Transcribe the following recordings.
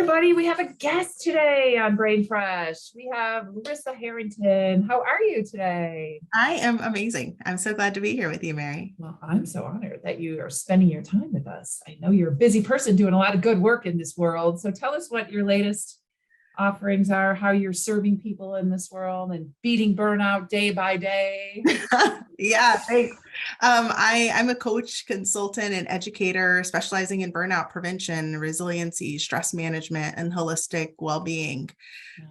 everybody. We have a guest today on Brain Fresh. We have Larisa Harrington. How are you today? I am amazing. I'm so glad to be here with you, Mary. Well, I'm so honored that you are spending your time with us. I know you're a busy person doing a lot of good work in this world. So tell us what your latest offerings are, how you're serving people in this world and beating burnout day by day. Yeah, thanks. I'm a coach, consultant, and educator specializing in burnout prevention, resiliency, stress management, and holistic well-being.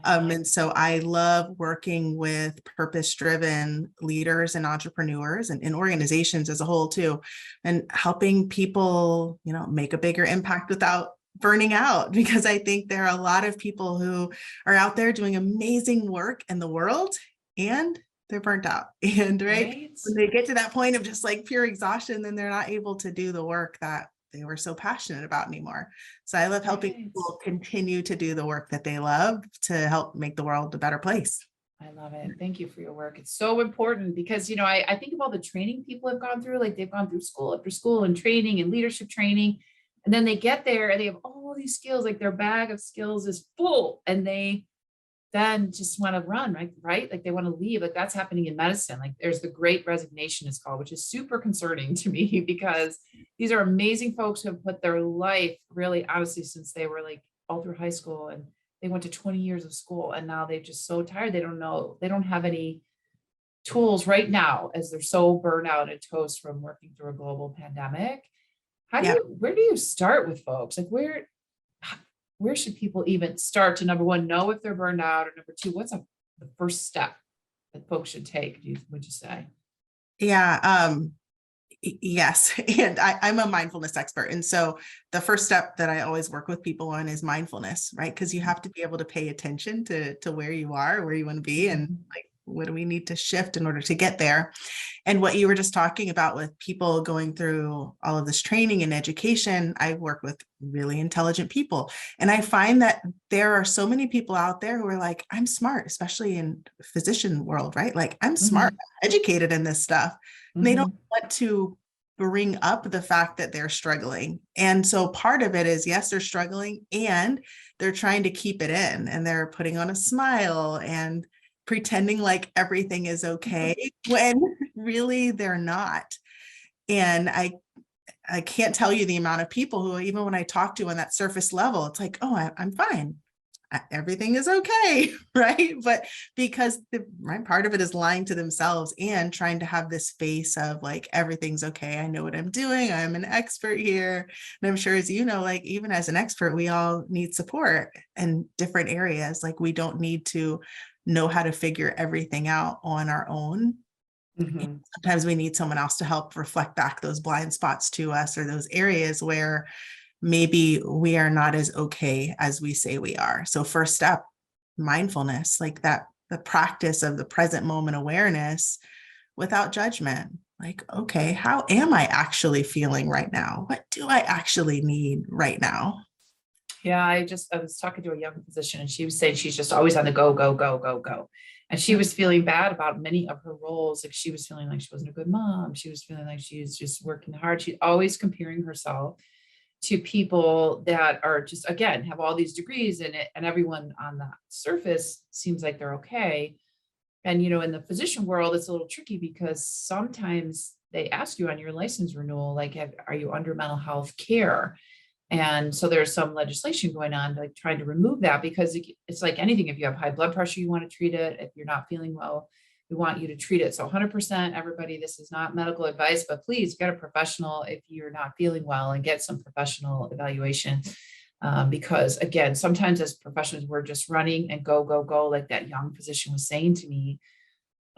And so I love working with purpose-driven leaders and entrepreneurs and organizations as a whole too, and helping people, make a bigger impact without burning out, because I think there are a lot of people who are out there doing amazing work in the world and they're burnt out. And right when they get to that point of just like pure exhaustion, then they're not able to do the work that they were so passionate about anymore. So I love helping people continue to do the work that they love to help make the world a better place. I love it. Thank you for your work. It's so important because, I think of all the training people have gone through, like they've gone through school after school and training and leadership training. And then they get there and they have all these skills, like their bag of skills is full and they then just want to run, right? Like they want to leave. Like that's happening in medicine. Like there's the Great Resignation is called, which is super concerning to me because these are amazing folks who have put their life really honestly since they were like all through high school and they went to 20 years of school and now they're just so tired. They don't know, they don't have any tools right now as they're so burned out and toast from working through a global pandemic. Where do you start with folks? Like where should people even start to, number one, know if they're burned out, or number two, what's the first step that folks should take, would you say? Yeah. Yes. And I'm a mindfulness expert. And so the first step that I always work with people on is mindfulness, right? Because you have to be able to pay attention to where you are, where you want to be, and like, what do we need to shift in order to get there? And what you were just talking about with people going through all of this training and education, I work with really intelligent people. And I find that there are so many people out there who are like, I'm smart, especially in physician world, right? Like I'm smart, I'm educated in this stuff. And they don't want to bring up the fact that they're struggling. And so part of it is, yes, they're struggling and they're trying to keep it in and they're putting on a smile and pretending like everything is okay when really they're not. And I can't tell you the amount of people who, even when I talk to on that surface level, it's like, oh, I'm fine. Everything is okay, right? But because part of it is lying to themselves and trying to have this face of like, everything's okay. I know what I'm doing. I'm an expert here. And I'm sure, as you know, like even as an expert, we all need support in different areas. Like we don't need to know how to figure everything out on our own. Sometimes we need someone else to help reflect back those blind spots to us, or those areas where maybe we are not as okay as we say we are. So first step, mindfulness, like that, the practice of the present moment awareness without judgment. Like, okay, how am I actually feeling right now? What do I actually need right now? Yeah, I was talking to a young physician and she was saying she's just always on the go, go, go, go, go. And she was feeling bad about many of her roles. Like she was feeling like she wasn't a good mom. She was feeling like she was just working hard. She's always comparing herself to people that are just, again, have all these degrees in it, and everyone on the surface seems like they're okay. And, in the physician world, it's a little tricky because sometimes they ask you on your license renewal, like, are you under mental health care? And so there's some legislation going on, like trying to remove that, because it's like anything. If you have high blood pressure, you want to treat it. If you're not feeling well, we want you to treat it. So 100%, everybody, this is not medical advice, but please get a professional if you're not feeling well and get some professional evaluation. Because again, sometimes as professionals, we're just running and go, go, go, like that young physician was saying to me.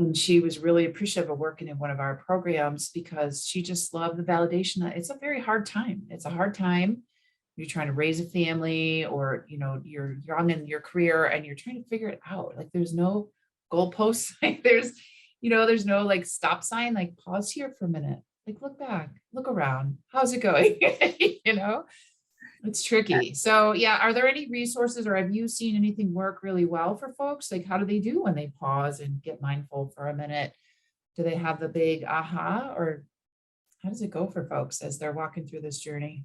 And she was really appreciative of working in one of our programs because she just loved the validation that it's a very hard time. It's a hard time. You're trying to raise a family, or, you're young in your career and you're trying to figure it out. Like there's no goalposts. Like there's no like stop sign, like pause here for a minute, like look back, look around. How's it going? It's tricky. So yeah, are there any resources, or have you seen anything work really well for folks? Like how do they do when they pause and get mindful for a minute? Do they have the big aha, or how does it go for folks as they're walking through this journey?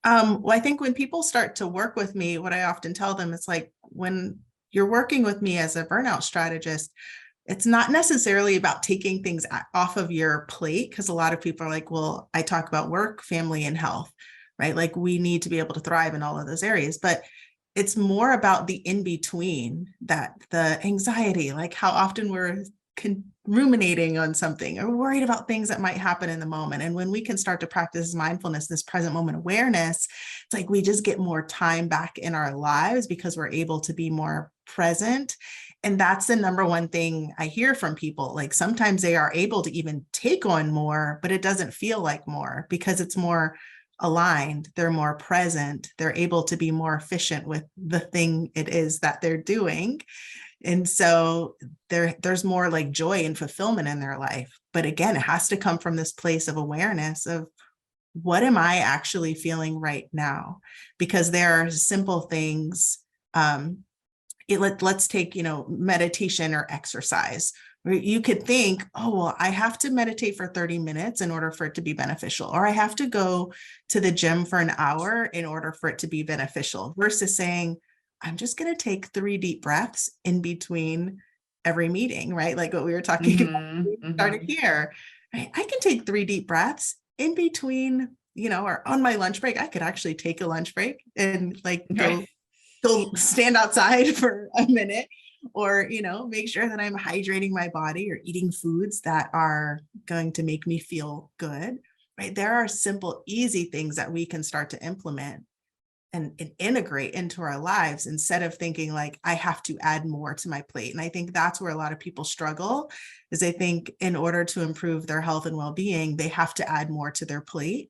Well, I think when people start to work with me, what I often tell them is like, when you're working with me as a burnout strategist, it's not necessarily about taking things off of your plate, because a lot of people are like, well, I talk about work, family, and health, right? Like we need to be able to thrive in all of those areas, but it's more about the in between, that the anxiety, like how often we're ruminating on something or worried about things that might happen in the moment. And when we can start to practice mindfulness, this present moment awareness, it's like we just get more time back in our lives because we're able to be more present. And that's the number one thing I hear from people. Like sometimes they are able to even take on more, but it doesn't feel like more because it's more aligned. They're more present. They're able to be more efficient with the thing it is that they're doing. And so there's more like joy and fulfillment in their life. But again, it has to come from this place of awareness of, what am I actually feeling right now? Because there are simple things. Let's take, meditation or exercise, where you could think, oh, well, I have to meditate for 30 minutes in order for it to be beneficial, or I have to go to the gym for an hour in order for it to be beneficial, versus saying, I'm just going to take 3 deep breaths in between every meeting, right? Like what we were talking about when we started here, right? I can take 3 deep breaths in between, or on my lunch break. I could actually take a lunch break and like go stand outside for a minute, or make sure that I'm hydrating my body or eating foods that are going to make me feel good, right? There are simple, easy things that we can start to implement and integrate into our lives, instead of thinking like, I have to add more to my plate. And I think that's where a lot of people struggle, is they think in order to improve their health and well-being, they have to add more to their plate,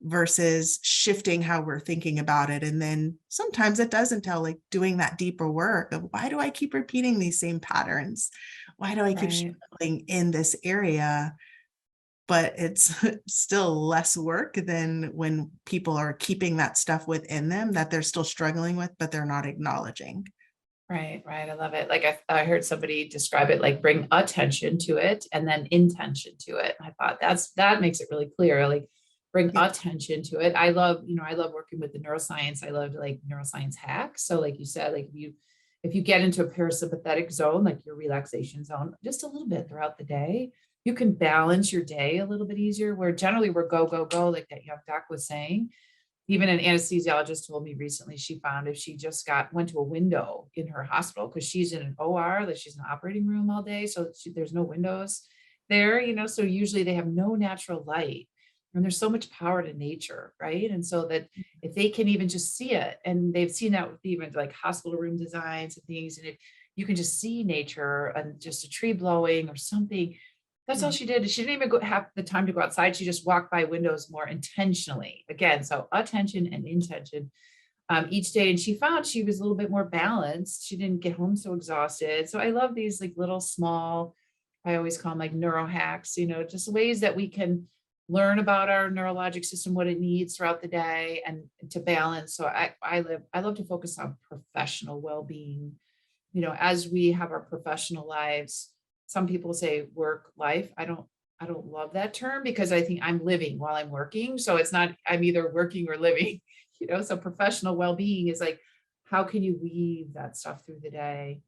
versus shifting how we're thinking about it. And then sometimes it does entail like doing that deeper work of, why do I keep repeating these same patterns? Why do I keep Right. struggling in this area? But it's still less work than when people are keeping that stuff within them that they're still struggling with, but they're not acknowledging. Right, right. I love it. Like I heard somebody describe it like bring attention to it and then intention to it. And I thought that makes it really clear. Like bring Yeah. attention to it. I love working with the neuroscience. I love like neuroscience hacks. So like you said, like if you get into a parasympathetic zone, like your relaxation zone, just a little bit throughout the day, you can balance your day a little bit easier. Where generally we're go, go, go, like that young doc was saying. Even an anesthesiologist told me recently, she found if she just went to a window in her hospital, because she's in an OR, that she's in an operating room all day, so there's no windows there, so usually they have no natural light, and there's so much power to nature, right? And so that if they can even just see it, and they've seen that with even like hospital room designs and things, and if you can just see nature and just a tree blowing or something. That's all she did. She didn't even have the time to go outside. She just walked by windows more intentionally. Again, so attention and intention each day. And she found she was a little bit more balanced. She didn't get home so exhausted. So I love these like little small, I always call them like neuro hacks, just ways that we can learn about our neurologic system, what it needs throughout the day and to balance. So I love to focus on professional well-being, as we have our professional lives. Some people say work life. I don't love that term, because I think I'm living while I'm working. So it's not, I'm either working or living, so professional well-being is like, how can you weave that stuff through the day?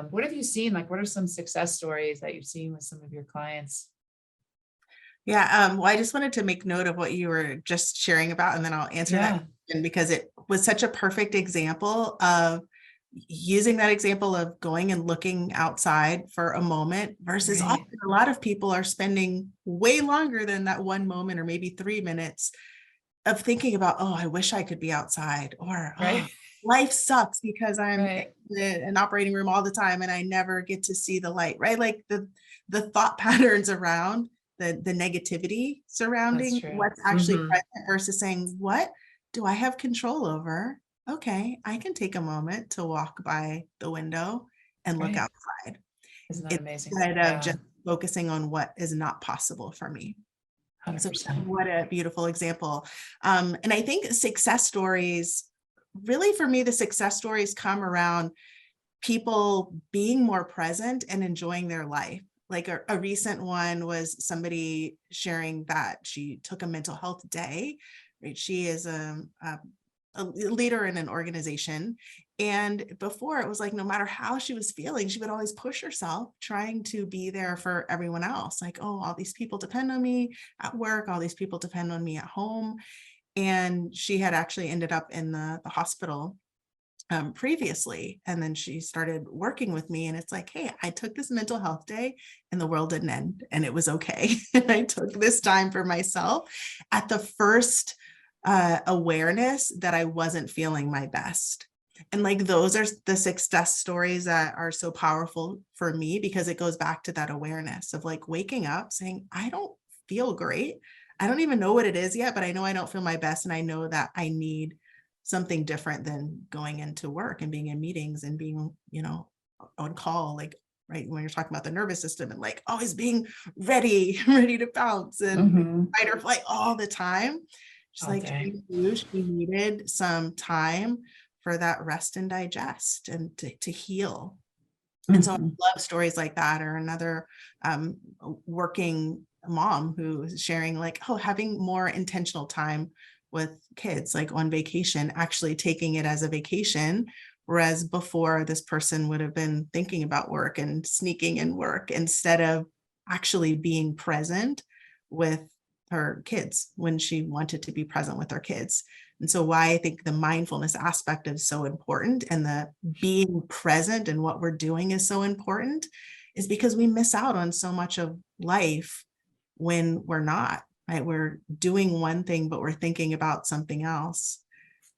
What have you seen? Like, what are some success stories that you've seen with some of your clients? Yeah. Well, I just wanted to make note of what you were just sharing about, and then I'll answer that Yeah, question, because it was such a perfect example of using that example of going and looking outside for a moment, versus right, often a lot of people are spending way longer than that one moment, or maybe 3 minutes of thinking about, oh, I wish I could be outside, or, oh, right, life sucks because I'm right. in an operating room all the time and I never get to see the light, right? Like the thought patterns around the negativity That's surrounding true. what's actually present, versus saying, what do I have control over? Okay, I can take a moment to walk by the window and look Right. outside, Isn't that amazing? instead of Yeah, just focusing on what is not possible for me. So 100%. what a beautiful example. And I think success stories, really for me, the success stories come around people being more present and enjoying their life. Like a recent one was somebody sharing that she took a mental health day right? She is a leader in an organization. And before, it was like, no matter how she was feeling, she would always push herself trying to be there for everyone else. Like, oh, all these people depend on me at work. All these people depend on me at home. And she had actually ended up in the hospital previously. And then she started working with me, and it's like, hey, I took this mental health day and the world didn't end, and it was okay. And I took this time for myself at the first awareness that I wasn't feeling my best. And like, those are the success stories that are so powerful for me, because it goes back to that awareness of like waking up saying, I don't feel great. I don't even know what it is yet, but I know I don't feel my best. And I know that I need something different than going into work and being in meetings and being, on call, like, right, when you're talking about the nervous system and like always being ready, ready to bounce and fight or flight all the time. Just All like day. she needed some time for that rest and digest and to heal. And so I love stories like that. Or another working mom who is sharing like, oh, having more intentional time with kids, like on vacation, actually taking it as a vacation. Whereas before, this person would have been thinking about work and sneaking in work instead of actually being present with her kids when she wanted to be present with her kids. And so why I think the mindfulness aspect is so important, and the being present and what we're doing is so important, is because we miss out on so much of life when we're not, right? We're doing one thing, but we're thinking about something else.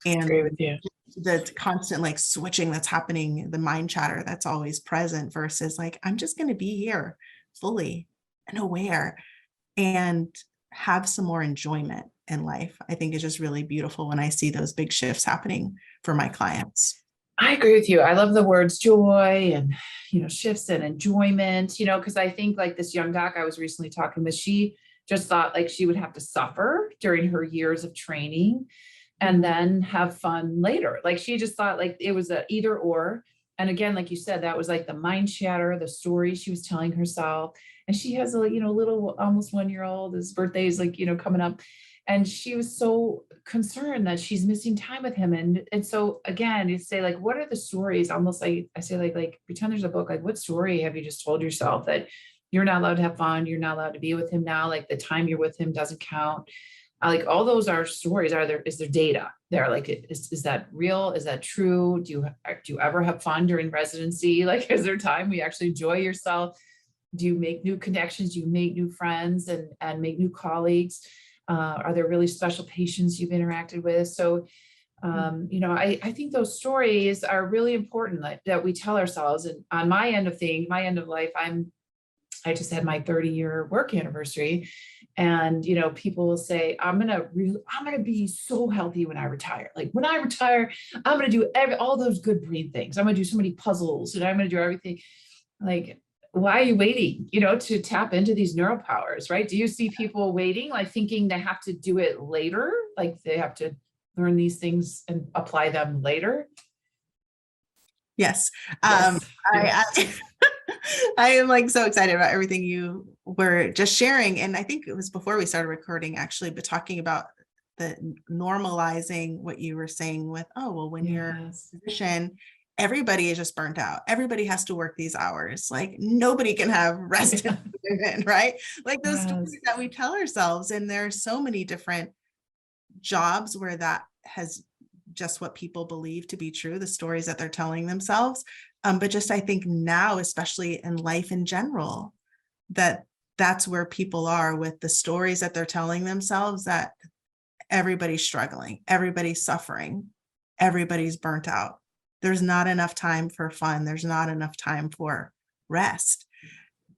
Agree And with you. the constant like switching that's happening, the mind chatter that's always present, versus like, I'm just going to be here fully and aware and have some more enjoyment in life. I think it's just really beautiful when I see those big shifts happening for my clients. I agree with you. I love the words joy and, shifts and enjoyment, because I think like this young doc I was recently talking with, she just thought like she would have to suffer during her years of training and then have fun later. Like she just thought like it was a either or. And again, like you said, that was like the mind chatter, the stories she was telling herself. And she has a, little almost 1-year-old, his birthday is like, coming up. And she was so concerned that she's missing time with him. And so again, you say like, what are the stories? Almost like I say, like pretend there's a book, like what story have you just told yourself that you're not allowed to have fun? You're not allowed to be with him now. Like the time you're with him doesn't count. Like all those are stories. Is there data there? Like, is that real? Is that true? Do you ever have fun during residency? Like, is there time we actually enjoy yourself? Do you make new connections? Do you make new friends and make new colleagues? Are there really special patients you've interacted with? So, I think those stories are really important that we tell ourselves. And on my end of things, my end of life, I just had my 30-year work anniversary. And, people will say, I'm going to be so healthy when I retire. Like when I retire, I'm going to do all those good brain things. I'm going to do so many puzzles and I'm going to do everything. Like, why are you waiting, to tap into these neural powers, right? Do you see people waiting, like thinking they have to do it later? Like they have to learn these things and apply them later? Yes. Yes. I am like so excited about everything you were just sharing. And I think it was before we started recording actually, but talking about the normalizing what you were saying with, oh, well, when you're in a position, everybody is just burnt out. Everybody has to work these hours. Like nobody can have rest, right? Like those stories that we tell ourselves. And there are so many different jobs where that has just what people believe to be true, the stories that they're telling themselves. But just, I think now, especially in life in general, that's where people are with the stories that they're telling themselves, that everybody's struggling, everybody's suffering, everybody's burnt out. There's not enough time for fun. There's not enough time for rest.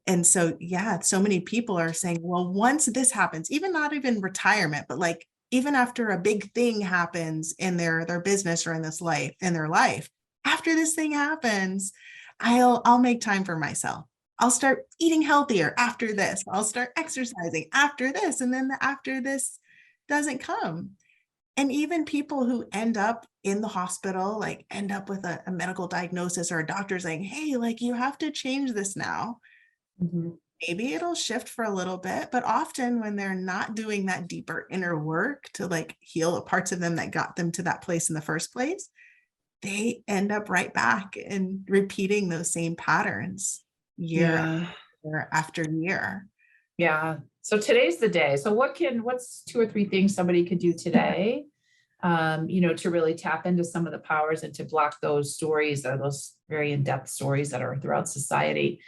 And so, yeah, so many people are saying, well, once this happens, even not even retirement, but like even after a big thing happens in their business or in their life, after this thing happens, I'll make time for myself. I'll start eating healthier after this. I'll start exercising after this. And then the after this doesn't come. And even people who end up in the hospital, like end up with a medical diagnosis or a doctor saying, hey, like you have to change this now. maybe it'll shift for a little bit, but often when they're not doing that deeper inner work to like heal the parts of them that got them to that place in the first place, they end up right back and repeating those same patterns year Yeah. after year. Yeah. So today's the day. So what's 2 or 3 things somebody could do today, to really tap into some of the powers and to block those stories, or those very in-depth stories that are throughout society?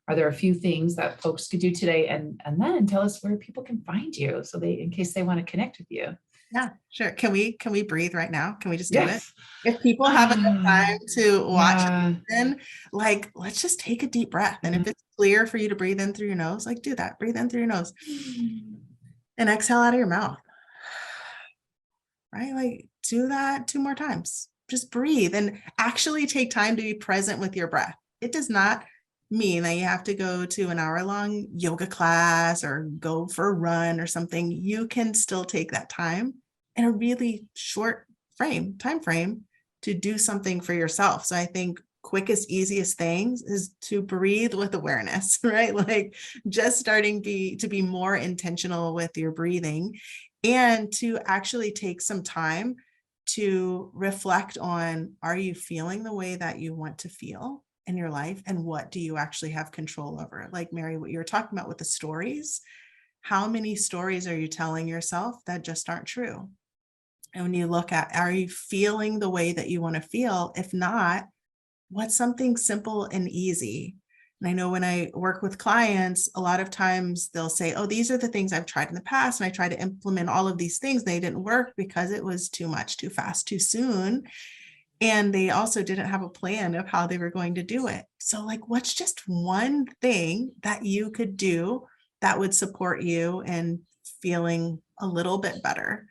Are there a few things that folks could do today? And then tell us where people can find you, so in case they want to connect with you. Yeah, sure. Can we breathe right now? Can we just do it? Yes. If people have enough time to watch Yeah. then, like, let's just take a deep breath. And Yeah. if it's clear for you to breathe in through your nose, like do that. Breathe in through your nose and exhale out of your mouth. Right? Like do that 2 more times. Just breathe and actually take time to be present with your breath. It does not mean that you have to go to an hour-long yoga class or go for a run or something. You can still take that time in a really short time frame to do something for yourself. So I think quickest, easiest things is to breathe with awareness, right? Like just starting to be more intentional with your breathing, and to actually take some time to reflect on, are you feeling the way that you want to feel in your life? And what do you actually have control over? Like Mary, what you were talking about with the stories, how many stories are you telling yourself that just aren't true? And when you look at, are you feeling the way that you want to feel? If not, what's something simple and easy? And I know when I work with clients, a lot of times they'll say, oh, these are the things I've tried in the past. And I tried to implement all of these things. They didn't work because it was too much, too fast, too soon. And they also didn't have a plan of how they were going to do it. So like, what's just one thing that you could do that would support you in feeling a little bit better?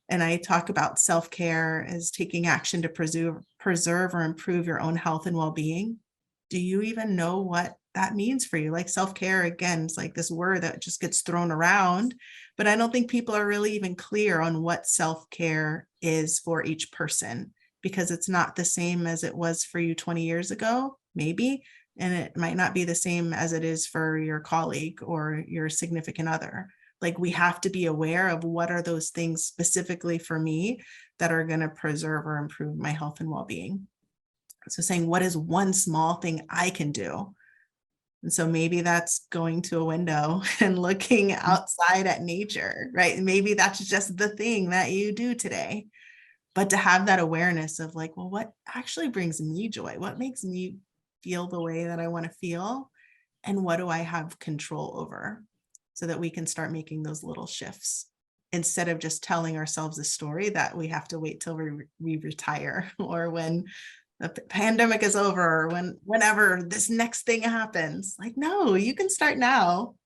And I talk about self-care as taking action to preserve or improve your own health and well-being. Do you even know what that means for you? Like self-care, again, is like this word that just gets thrown around, but I don't think people are really even clear on what self-care is for each person, because it's not the same as it was for you 20 years ago, maybe, and it might not be the same as it is for your colleague or your significant other. Like we have to be aware of what are those things specifically for me that are going to preserve or improve my health and well-being. So saying, what is one small thing I can do? And so maybe that's going to a window and looking outside at nature, right? Maybe that's just the thing that you do today. But to have that awareness of like, well, what actually brings me joy? What makes me feel the way that I want to feel? And what do I have control over? So that we can start making those little shifts instead of just telling ourselves a story that we have to wait till we retire or when the pandemic is over, or whenever this next thing happens. Like, no, you can start now.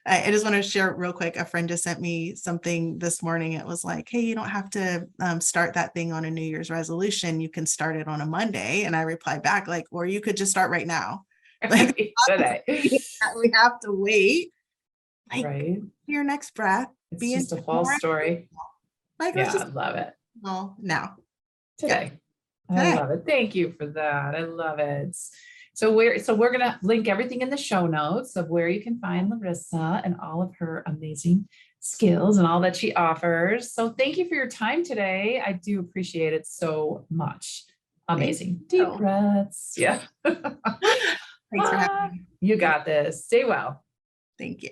I just want to share real quick. A friend just sent me something this morning. It was like, hey, you don't have to start that thing on a New Year's resolution. You can start it on a Monday. And I replied back like, or you could just start right now. Like Today. we have to wait. Like Right. your next breath. It's Be just a false story. like, let's Yeah, I just love it. now. Today. I Today. love it. Thank you for that. I love it. So we're gonna link everything in the show notes of where you can find Larisa and all of her amazing skills and all that she offers. So thank you for your time today. I do appreciate it so much. Amazing. Deep you. breaths. Yeah. Thanks for having me. You got this. Stay well. Thank you.